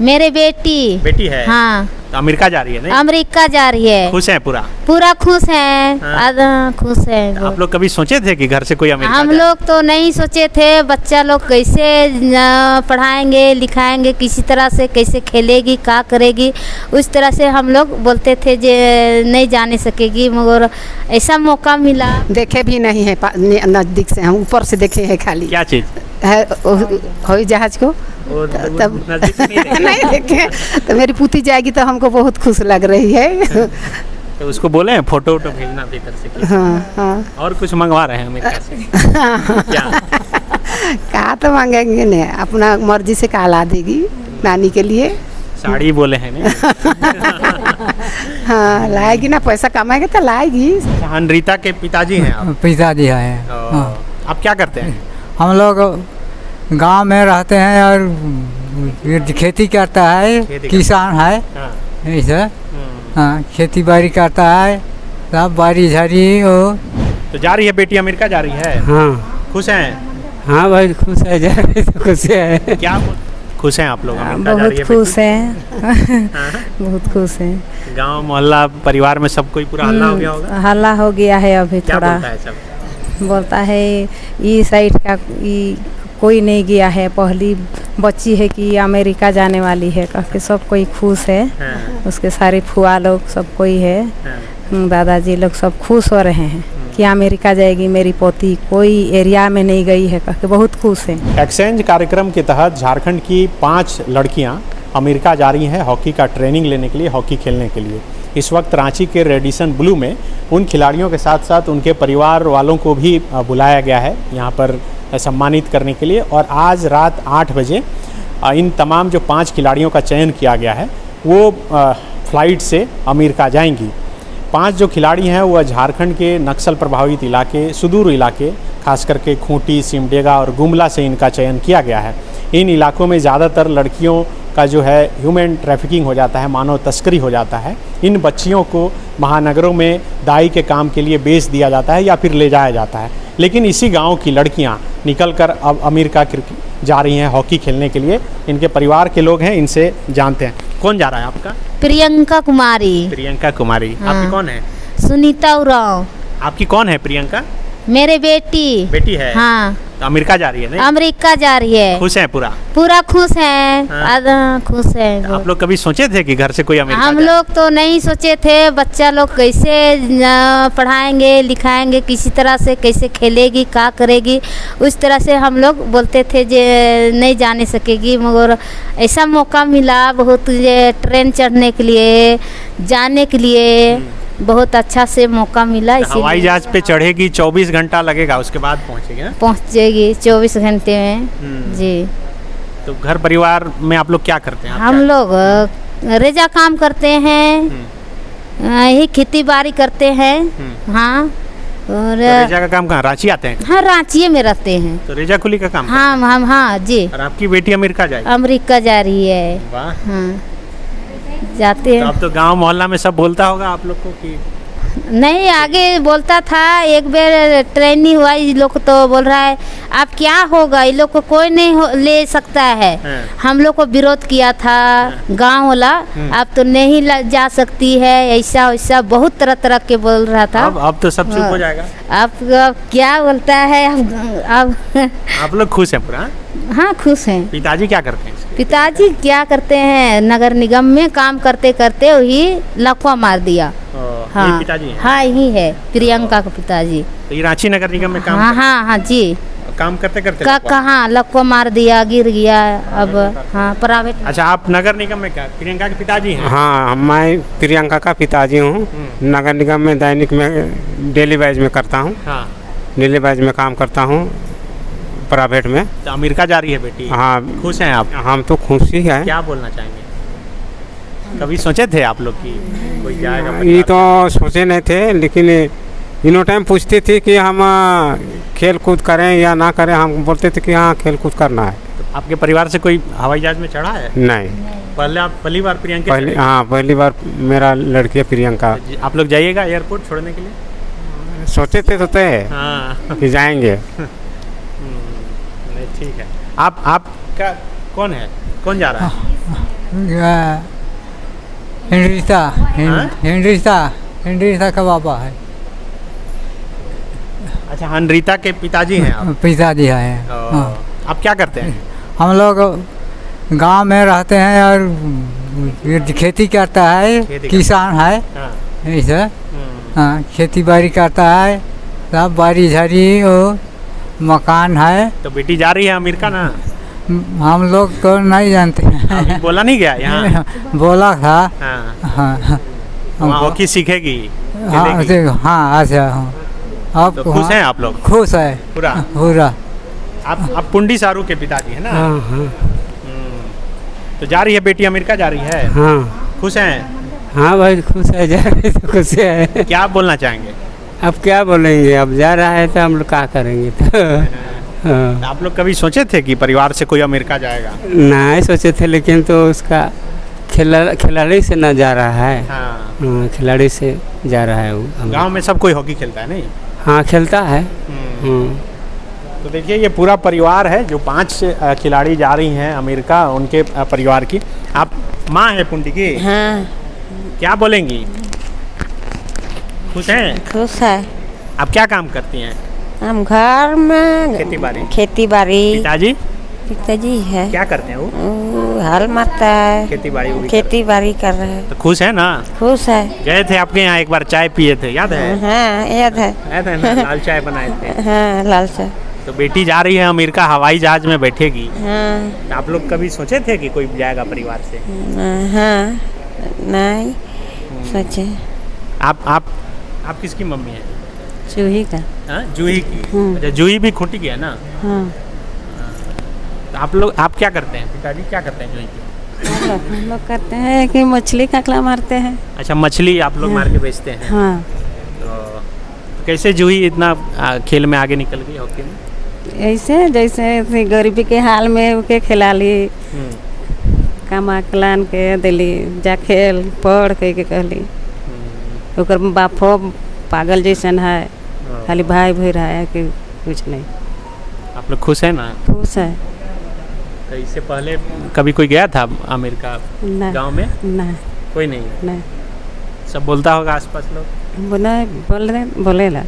मेरे बेटी है। हाँ, तो अमेरिका जा रही है नहीं? अमेरिका जा रही है। खुश है पूरा? पूरा खुश है। हाँ। खुश है। तो आप लोग कभी सोचे थे कि घर से कोई अमेरिका हम जाए? लोग तो नहीं सोचे थे, बच्चा लोग कैसे पढ़ाएंगे लिखाएंगे, किसी तरह से कैसे खेलेगी क्या करेगी, उस तरह से हम लोग बोलते थे जे नहीं जाने सकेगी, मगर ऐसा मौका मिला। देखे भी नहीं है नज़दीक से, हम ऊपर से देखे हैं खाली। क्या चीज़ है हवाई जहाज को तब नजदीक से नहीं देखे? नहीं देखे। तो मेरी पुती जाएगी तो हमको बहुत खुश लग रही है। तो उसको बोले हैं फोटो वोटो भेजना भीतर से कि? हाँ हाँ। और कुछ मंगवा रहे हैं अमेरिका से? क्या? कहा तो मांगेंगे नहीं, अपना मर्जी से कहा ला देगी नानी के लिए। साड़ी बोले हैं नहीं? हाँ लाएगी ना, पैसा कमाएगी तो लाएगी। अनरीता के पिताजी हैं आप? पिताजी हैं। हाँ। आप क्या करते हैं? हम लोग गांव में रहते हैं और खेती करता है, किसान है हाँ। ऐसा। हाँ, खेती बाड़ी करता है, सब बाड़ी झाड़ी हो। तो जा रही है बेटी अमेरिका जा रही है? हाँ खुश हैं? हाँ भाई खुश है, जा रही तो खुश है। क्या खुश हैं आप लोग? अमेरिका जा रही है बहुत खुश हैं। हाँ? बहुत खुश हैं। गांव मोहल्ला परिवार में सब कोई पूरा हल्ला हो गया होगा? हल्ला हो गया है अभी क्या थोड़ा। बोलता है सब? बोलता है ये साइड का कोई नहीं गया है, पहली बच्ची है कि अमेरिका जाने वाली है, करके सब कोई खुश है। हाँ। उसके सारे फुआ लोग सब कोई है, हाँ। दादाजी लोग सब खुश हो रहे हैं कि अमेरिका जाएगी मेरी पोती, कोई एरिया में नहीं गई है, करके बहुत खुश है। एक्सचेंज कार्यक्रम के तहत झारखंड की 5 लड़कियां अमेरिका जा रही हैं हॉकी का ट्रेनिंग लेने के लिए, हॉकी खेलने के लिए। इस वक्त रांची के रेडिसन ब्लू में उन खिलाड़ियों के साथ साथ उनके परिवार वालों को भी बुलाया गया है यहाँ पर सम्मानित करने के लिए। और आज रात 8 बजे इन तमाम जो 5 खिलाड़ियों का चयन किया गया है वो फ़्लाइट से अमेरिका जाएंगी। 5 जो खिलाड़ी हैं वह झारखंड के नक्सल प्रभावित इलाके, सुदूर इलाके, खास करके खूंटी, सिमडेगा और गुमला से इनका चयन किया गया है। इन इलाकों में ज़्यादातर लड़कियों का जो है ह्यूमन ट्रैफिकिंग हो जाता है, मानव तस्करी हो जाता है। इन बच्चियों को महानगरों में दाई के काम के लिए बेच दिया जाता है या फिर ले जाया जाता है। लेकिन इसी गांव की लड़कियां निकलकर अब अमेरिका जा रही हैं हॉकी खेलने के लिए। इनके परिवार के लोग हैं, इनसे जानते हैं। कौन जा रहा है आपका? प्रियंका कुमारी। प्रियंका कुमारी। हाँ। आपकी कौन है? सुनीता उरांव। आपकी कौन है प्रियंका? मेरे बेटी है? हाँ। तो अमेरिका जा रही है नहीं? अमेरिका जा रही है। खुश हैं पूरा? पूरा खुश है। हाँ। खुश है। आप लोग कभी सोचे थे कि घर से कोई अमेरिका हम जाए? लोग तो नहीं सोचे थे, बच्चा लोग कैसे पढ़ाएंगे लिखाएंगे, किसी तरह से कैसे खेलेगी क्या करेगी, उस तरह से हम लोग बोलते थे जे नहीं जाने सकेगी, मगर ऐसा मौका मिला बहुत, ये ट्रेन चढ़ने के लिए जाने के लिए बहुत अच्छा से मौका मिला। हवाई जहाज पे चढ़ेगी, 24 घंटा लगेगा, उसके बाद पहुंचेगी ना? पहुंचेगी 24 घंटे में। जी। तो घर परिवार में आप लोग क्या करते हैं? हम लोग रेजा काम करते हैं, यही खेती बाड़ी करते हैं। हाँ। और तो रेजा का काम कहाँ? रांची आते हैं? हाँ, रांची में रहते हैं। तो रेजा कुली का काम? हम हाँ जी। और आपकी बेटी अमेरिका जाएगी? अमेरिका जा रही है। वाह। हाँ जाते हैं। तो अब तो गांव मोहल्ला में सब बोलता होगा आप लोग को कि नहीं, आगे बोलता था, एक बार ट्रेनिंग हुआ, ये लोग तो बोल रहा है आप क्या होगा, ये लोग को कोई नहीं ले सकता है। हम लोग को विरोध किया था गांव वाला, आप तो नहीं जा सकती है, ऐसा वैसा बहुत तरह तरह के बोल रहा था। अब तो सब चुप हो जाएगा। अब क्या बोलता है अब आप लोग खुश हैं पूरा? हाँ खुश हैं। पिताजी क्या करते हैं? पिताजी क्या करते हैं, नगर निगम में काम करते करते वही लकवा मार दिया। हाँ, ये पिताजी हैं? हाँ यही है प्रियंका का पिताजी। तो ये रांची नगर निगम में काम हाँ हाँ हाँ जी। काम करते करते कहाँ लकवा मार दिया, गिर गया। अब हाँ प्राइवेट। अच्छा, आप नगर निगम में क्या प्रियंका के पिताजी हैं? हाँ, मैं प्रियंका का पिताजी हूँ। नगर निगम में दैनिक में डेली वाइज में करता हूँ। हाँ। डेली वाइज में काम करता हूँ प्राइवेट में। तो अमेरिका जा रही है बेटी? हाँ। खुश हैं आप? हम तो खुश ही हैं। क्या बोलना चाहेंगे? कभी सोचे थे आप लोग कि कोई जाएगा? ये तो सोचे नहीं थे, लेकिन इनो टाइम पूछते थे कि हम खेल कूद करें या ना करें, हम बोलते थे कि हाँ खेल कूद करना है। तो आपके परिवार से कोई हवाई जहाज में चढ़ा है? नहीं। पहली बार प्रियंका? पहली बार मेरा लड़की है प्रियंका। आप लोग जाइएगा एयरपोर्ट छोड़ने के लिए? सोचे थे हाँ कि जाएंगे। नहीं ठीक है। आपका कौन है? कौन जा रहा है? हिंड्रिता हाँ? हिंड्रिता का पापा है, अच्छा, हनरीता के पिताजी हैं आप। पिताजी है। हाँ। आप क्या करते हैं? हम लोग गांव में रहते हैं और ये खेती करता है, खेती किसान है हाँ। ऐसा। हाँ, खेती बाड़ी करता है, सब बाड़ी झाड़ी और मकान है। तो बेटी जा रही है अमेरिका ना? हम लोग तो नहीं जानते अभी हैं। बोला नहीं गया यहाँ? बोला था। हाँ, हाँ वहाँ हॉकी सीखेगी, हाँ खेलेगी। हाँ, अच्छा हाँ। आप तो खुश हैं आप लोग खुश है पूरा? पूरा। आप पुंडी सारू के पिताजी है ना? हाँ हाँ तो जा रही है बेटी अमेरिका, जा रही है? हाँ खुश हैं? हाँ भाई खुश है, जा रहे तो खुश है। क्या आप बोलना चाहेंगे? अब क्या बोलेंगे, अब जा रहा है तो हम लोग क्या करेंगे। तो हाँ। आप लोग कभी सोचे थे कि परिवार से कोई अमेरिका जाएगा? नहीं सोचे थे, लेकिन तो उसका खिलाड़ी से ना जा रहा है। हाँ। हाँ, खिलाड़ी से जा रहा है वो। गांव में सब कोई हॉकी खेलता है नहीं? हाँ खेलता है। तो देखिए ये पूरा परिवार है जो 5 खिलाड़ी जा रही हैं अमेरिका, उनके परिवार की। आप माँ है पुंडी की? हाँ क्या बोलेंगी? खुश हैं? खुश है। आप क्या काम करती हैं? हम घर में खेती बाड़ी पिताजी पिताजी है, क्या करते हैं वो? हल मारता है, खेती बाड़ी वो भी खेती बाड़ी कर रहे हैं। तो खुश है ना? खुश है। गए थे आपके यहाँ एक बार, चाय पिए थे, याद है? हाँ याद है। याद है ना, लाल चाय बनाए थे। हाँ लाल से। तो बेटी जा रही है अमेरिका, हवाई जहाज में बैठेगी। हाँ आप लोग कभी सोचे थे कि कोई जाएगा परिवार से? हाँ नहीं सोचे। आप किसकी मम्मी है? चूही का। हाँ, जूही की। अच्छा, जूही भी खूंटी की है ना? हाँ तो आप क्या करते हैं? पिताजी क्या करते हैं जूही के? हम लोग करते हैं कि मछली ककला मारते हैं। अच्छा, मछली आप लोग मार के बेचते हैं? हाँ। तो कैसे जूही इतना खेल में आगे निकल गई हॉकी में? ऐसे जैसे गरीबी के हाल में उके खिला ली, कमा कलान के दिली, जा खेल पढ़ के कहली। ओकर बापो पागल जैसन है, खाली भाई भाई रहा है कि कुछ नहीं। आप लोग खुश हैं ना? खुश है। तो इससे पहले कभी कोई गया था अमेरिका नहीं गांव में? नहीं कोई नहीं? नहीं सब बोलता होगा आसपास लोग? बोलेला।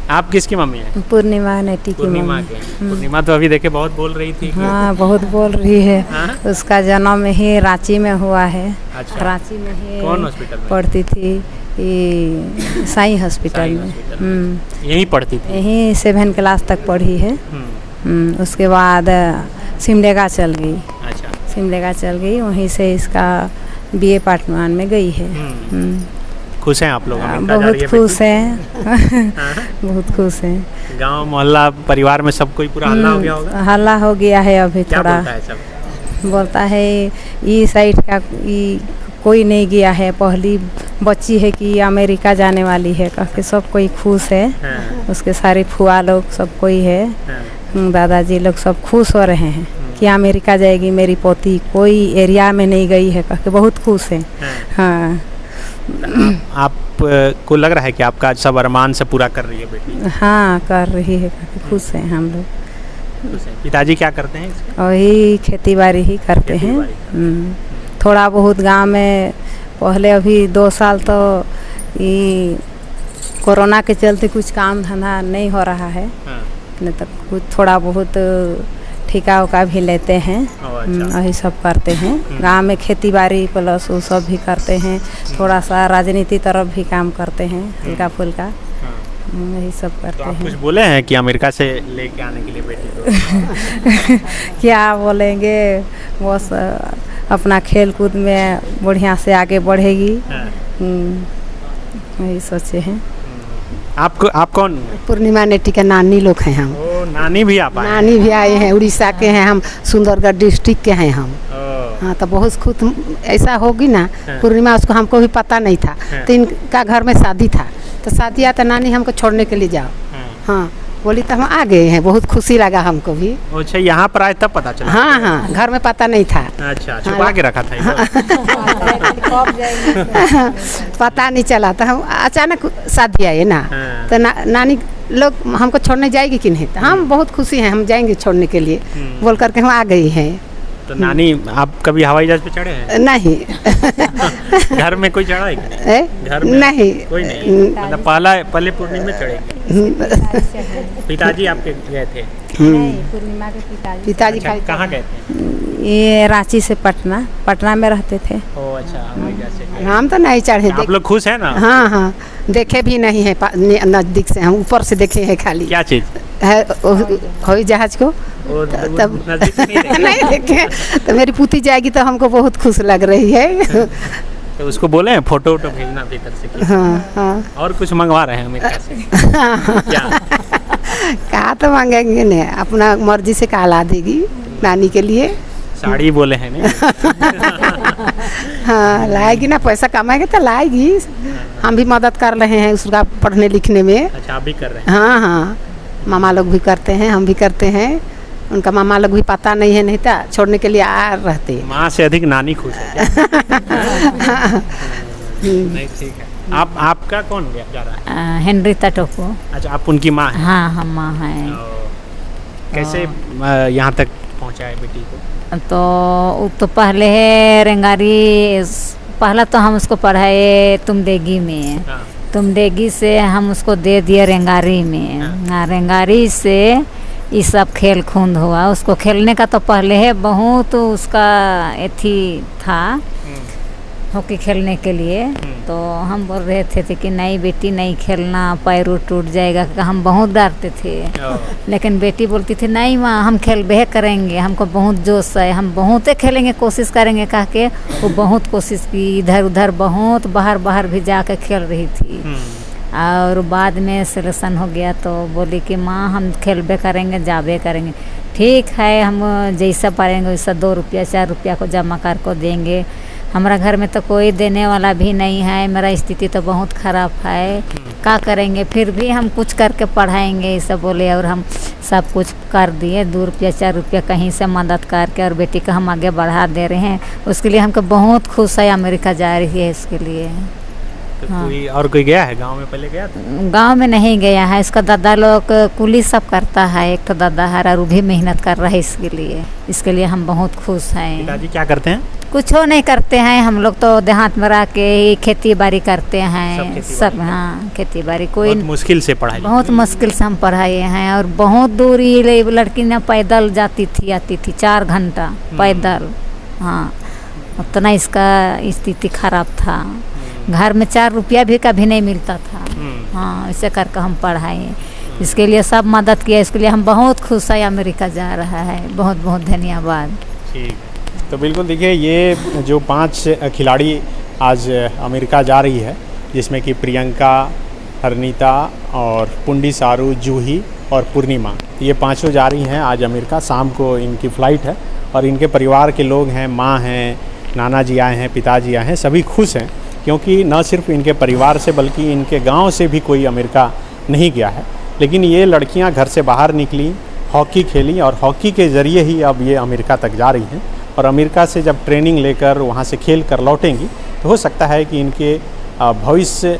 आप किसकी मम्मी हैं? पूर्णिमा नेटी की पूर्णिमा मम्मी। के। पूर्णिमा तो अभी देखे बहुत बोल रही थी कि हाँ बहुत बोल रही है। हाँ? उसका जन्म ही रांची में हुआ है। अच्छा। रांची में ही कौन हॉस्पिटल में? पढ़ती थी, ये साई हॉस्पिटल साई में। हॉस्पिटल में। यहीं पढ़ती थी? यहीं 7 क्लास तक पढ़ी है। उसके बाद सिमडेगा चल गई। अच्छा। सिमडेगा चल गई, वहीं से इसका BA पार्ट 1 में गई है। खुश हैं आप लोग? अमेरिका जा रही बहुत है खुश बेटी? हैं। बहुत खुश हैं। गांव मोहल्ला परिवार में सब कोई पूरा हल्ला हो गया होगा? हल्ला हो गया है अभी क्या थोड़ा। बोलता है सब? बोलता है ये साइड का कोई नहीं गया है, पहली बच्ची है कि अमेरिका जाने वाली है, कह के सब कोई खुश है। हाँ। उसके सारे फुआ लोग सब कोई है, हाँ। दादाजी लोग सब खुश हो रहे हैं कि अमेरिका जाएगी मेरी पोती, कोई एरिया में नहीं गई है, कह के बहुत खुश है। हाँ। आप को लग रहा है कि आपका सब अरमान से पूरा कर रही है बेटी? हाँ कर रही है, कह के खुश हैं हम लोग। पिताजी क्या करते हैं इसके? वही खेती बाड़ी ही करते हैं। थोड़ा बहुत गांव में पहले, अभी 2 साल तो ये कोरोना के चलते कुछ काम धंधा नहीं हो रहा है। नहीं तो कुछ थोड़ा बहुत ठेका उका भी लेते हैं। अच्छा। वही सब करते हैं गांव में, खेती बाड़ी प्लस वो सब भी करते हैं। थोड़ा सा राजनीति तरफ भी काम करते हैं, हल्का फुल्का यही सब तो करते आप हैं। कुछ बोले हैं कि अमेरिका से लेके आने के लिए बेटी को? क्या बोलेंगे, बस अपना खेल कूद में बढ़िया से आगे बढ़ेगी। यही सोचे हैं। आप कौन? पूर्णिमा नेटी के नानी लोग हैं हम। ओ, नानी भी आप आए? नानी भी आए हैं, उड़ीसा के हैं हम, सुंदरगढ़ डिस्ट्रिक्ट के हैं हम। हाँ तो बहुत खुद ऐसा होगी ना। पूर्णिमा उसको हमको भी पता नहीं था, तो इनका घर में शादी था, तो शादी आया तो नानी हमको छोड़ने के लिए जाओ। हाँ बोली तो हम आ गए हैं, बहुत खुशी लगा हमको भी। अच्छा, यहाँ पर आए तब पता चला? हाँ हाँ, घर में पता नहीं था। अच्छा, छुपा के रखा था? पता नहीं चला, तो हम अचानक शादी आए ना। तो नानी लोग हमको छोड़ने जाएगी कि नहीं, तो हम बहुत खुशी हैं, हम जाएंगे छोड़ने के लिए बोल करके हम आ गई हैं। तो नानी आप कभी हवाई जहाज पे चढ़े हैं? नहीं घर में कोई चढ़ा है कि नहीं? घर में नहीं कोई नहीं, मतलब पहले पूर्णिमा में चढ़ेंगे। पिताजी आपके गए थे? पूर्णिमा के पिताजी अच्छा, कहाँ गए थे? ये रांची से पटना में रहते थे। ओ अच्छा, हवाई जहाज से गए। हम तो नहीं चढ़े। आप लोग खुश हैं ना? हाँ हाँ, देखे भी नहीं है नज़दीक से, हम ऊपर से देखे हैं खाली। क्या चीज़ है हवाई जहाज को तब नजदीक से नहीं देखे? नहीं देखे। तो मेरी पुती जाएगी तो हमको बहुत खुश लग रही है। तो उसको बोले हैं फोटो वोटो भेजना भीतर से कि? हाँ हाँ और कुछ मंगवा रहे हैं अमेरिका से? क्या? कहा तो मांगेंगे न, अपना मर्जी से कहा ला देगी नानी के लिए। साड़ी बोले हैं नहीं? हाँ लाएगी ना, पैसा कमाएगी तो लाएगी। हम भी मदद कर रहे हैं उसका पढ़ने लिखने में। अच्छा, आप भी कर रहे हैं? हाँ हाँ, मामा लोग भी करते हैं, हम भी करते हैं। उनका मामा लोग भी पता नहीं है, नहीं था छोड़ने के लिए आ रहते हैं। माँ से अधिक नानी खुश है क्या? नहीं, ठीक है। आपका कौन जा रहा है? हेनरिता टोको। अच्छा, आप उनकी माँ हैं? हाँ हम माँ हैं। कैसे यहाँ तक पहुँचा है बेटी को? तो पहले है रेंगारी, पहला तो हम उसको पढ़ाए तुमडेगी में। हाँ। तुमडेगी से हम उसको दे दिए रेंगारी में। हाँ, रेंगारी से ये सब खेल कूद हुआ। उसको खेलने का तो पहले है बहुत उसका एथी था हॉकी खेलने के लिए। तो हम बोल रहे थे कि नहीं बेटी नहीं खेलना, पैर टूट जाएगा, हम बहुत डरते थे। लेकिन बेटी बोलती थी नहीं माँ हम खेल करेंगे, हमको बहुत जोश है, हम बहुत खेलेंगे, कोशिश करेंगे कह के वो बहुत कोशिश की। इधर उधर बहुत बाहर भी जाकर खेल रही थी। और बाद में सिलेक्शन हो गया तो बोली कि माँ हम खेलबे करेंगे, जाबे करेंगे। ठीक है, हम जैसा पाएंगे वैसा 2 रुपया 4 रुपया को जमा कर को देंगे। हमारा घर में तो कोई देने वाला भी नहीं है, मेरा स्थिति तो बहुत ख़राब है, क्या करेंगे, फिर भी हम कुछ करके पढ़ाएंगे ये सब बोले। और हम सब कुछ कर दिए, 2 रुपया 4 रुपया कहीं से मदद करके, और बेटी को हम आगे बढ़ा दे रहे हैं। उसके लिए हमको बहुत खुश है, अमेरिका जा रही है इसके लिए। तो कोई गया है गांव में? पहले गया था? गांव में नहीं गया है, इसका दादा लोग कुली सब करता है, एक तो दादा है और वो भी मेहनत कर रहा है इसके लिए हम बहुत खुश हैं। पिताजी क्या करते हैं? कुछ हो नहीं करते हैं, हम लोग तो देहात में रह के ही खेती बाड़ी करते हैं सब। हाँ खेती बाड़ी। कोई बहुत मुश्किल से पढ़ाई? बहुत मुश्किल से हम पढ़ाए हैं, और बहुत दूर ये लड़की ना पैदल जाती थी आती थी 4 घंटा पैदल। हाँ उतना इसका स्थिति खराब था, घर में 4 रुपया भी कभी नहीं मिलता था। हाँ ऐसे करके हम पढ़ाए, इसके लिए सब मदद किया, इसके लिए हम बहुत खुश है। अमेरिका जा रहा है, बहुत बहुत धन्यवाद। ठीक, तो बिल्कुल देखिए ये जो 5 खिलाड़ी आज अमेरिका जा रही है, जिसमें कि प्रियंका, हरनीता और पुंडी सारू, जूही और पूर्णिमा, ये 5 जा रही हैं आज अमेरिका। शाम को इनकी फ़्लाइट है और इनके परिवार के लोग हैं, माँ हैं, नाना जी आए हैं, पिताजी आए हैं, सभी खुश हैं क्योंकि न सिर्फ इनके परिवार से बल्कि इनके गांव से भी कोई अमेरिका नहीं गया है। लेकिन ये लड़कियां घर से बाहर निकली, हॉकी खेली और हॉकी के ज़रिए ही अब ये अमेरिका तक जा रही हैं। और अमेरिका से जब ट्रेनिंग लेकर वहाँ से खेल कर लौटेंगी तो हो सकता है कि इनके भविष्य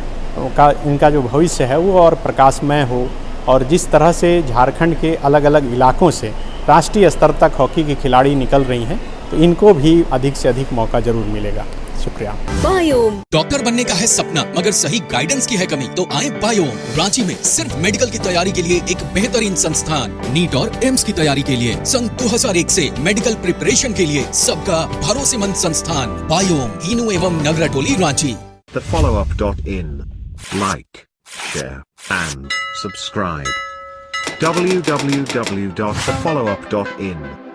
का, इनका जो भविष्य है वो और प्रकाशमय हो। और जिस तरह से झारखंड के अलग अलग इलाकों से राष्ट्रीय स्तर तक हॉकी की खिलाड़ी निकल रही हैं, तो इनको भी अधिक से अधिक मौका ज़रूर मिलेगा। शुक्रिया। बायोम डॉक्टर बनने का है सपना मगर सही गाइडेंस की है कमी, तो आए बायोम। रांची में सिर्फ मेडिकल की तैयारी के लिए एक बेहतरीन संस्थान, नीट और एम्स की तैयारी के लिए सन 2001 से मेडिकल प्रिपरेशन के लिए सबका भरोसेमंद संस्थान बायोम, हीनू एवं नगरा टोली, Ranchi. thefollowup.in. Like, share and subscribe. www.thefollowup.in